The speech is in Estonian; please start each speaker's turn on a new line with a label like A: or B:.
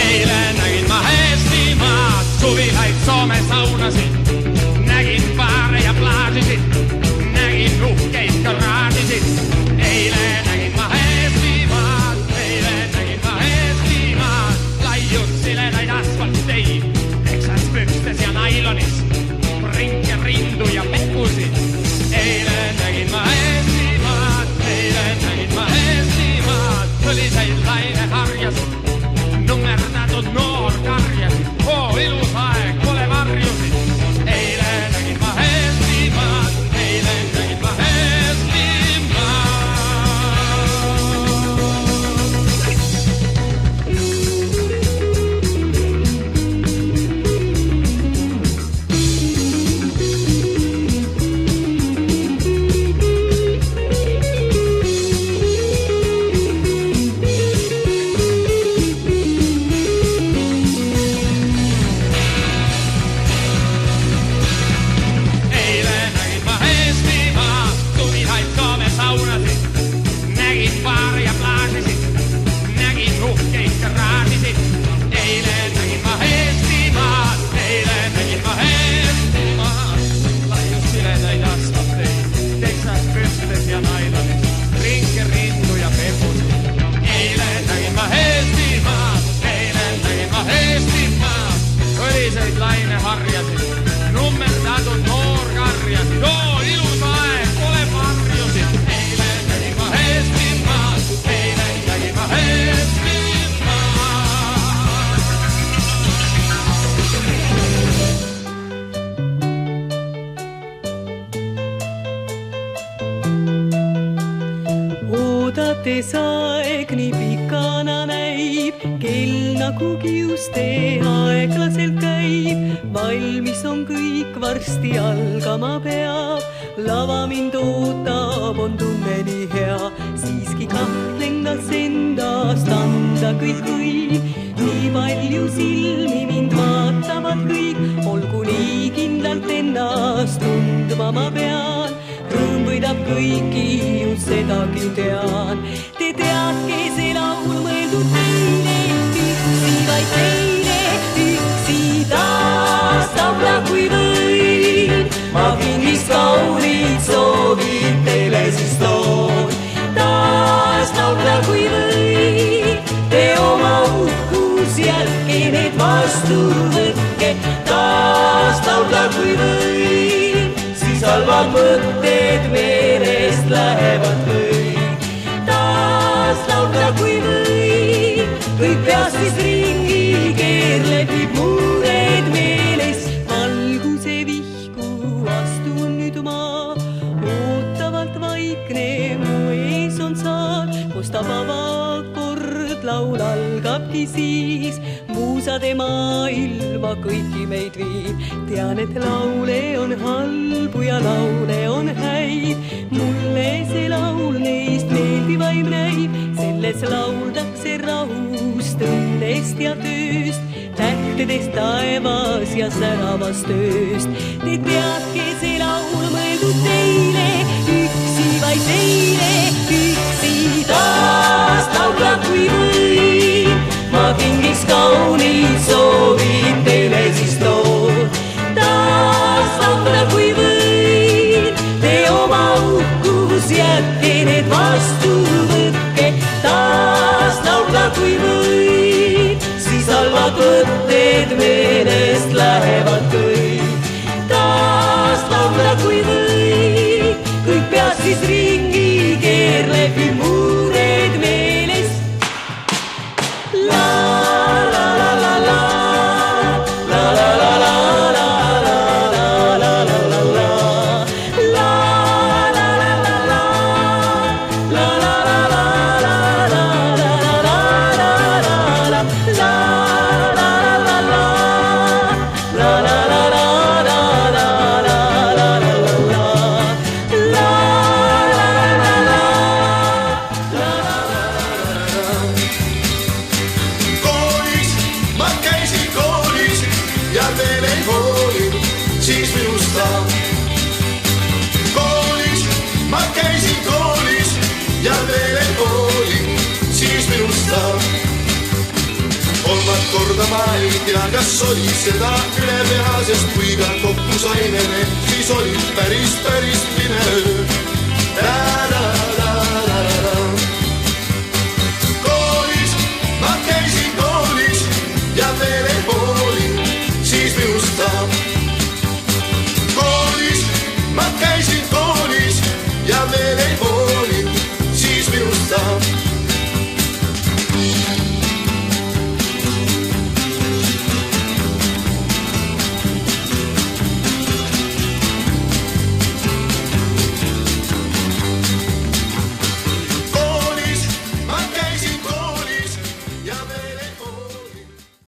A: Eile nägin ma Eestimaad, suvilaid Soome saunasid, nägin baare ja plaasisid, nägin uhkeid garaažisid. Eile nägin ma Eestimaad, eile nägin ma Eestimaad, laius siledaid asfaltteid, teksas pükstes ja nailonis, rinke, rindu ja pekusid. Eile nägin ma Eestimaad, eile nägin ma Eestimaad, põliseid laineharjasid, nummerdatud noorkarjasid, ilus aeg, pole varjusid. Eile nägin ma Eestimaad, eile nägin ma
B: oodates aeg nii pikana näib, kell nagu kiuste aeglaselt käib. Valmis on kõik, varsti algama peab, lava mind ootab, on tunne nii hea. Siiski kahtlen, kas endast anda kõik võib, nii palju silmi mind vaatavad kõik. Olgu nii kindlalt ennast tundma ma pean, rõõm võidab kõiki, just sedagi tean. Te teadke, see laul mõeldud teile, üksi vaid teile, üksi taas laula kui võin. Ma kingis kaunid soovid teile siis toon, taas laula kui võin. Te oma uhkus jätke, need vastu võtke, taas laula kui võin. Halvad mõtted meelest lähevad kõik, taas laulda kui võin. Kõik peas siis ringi keerleb, viib mured meeles. Valguse vihku astun nüüd ma, ootavalt vaikne mu ees on saal. Kostab avakord, laul algabki siis, muusade maailma kõiki meid viib. Tean, et laule on halbu ja laule on häid, mulle see laul neist meeldivaim näib. Selles lauldakse rahust, õnnest ja tööst, tähtedest taevas ja säravast ööst. Te teadke, see laul mõeldud teile, üksi vaid teile, üksi taas laulda kui võin. Ma kingis kaunid soovid teile siis toon, taas laulda kui võin. Te oma uhkus jätke, need vastu võtke, taas laulda kui võin. Siis halvad mõtted meelest lähevad kõik, taas laulda kui võin. Kõik peas siis ringi keerleb, mured meeles.
C: korda ma ei tea, kas oli seda üle pea, sest kui ka kokku saime, siis oli päris pime öö.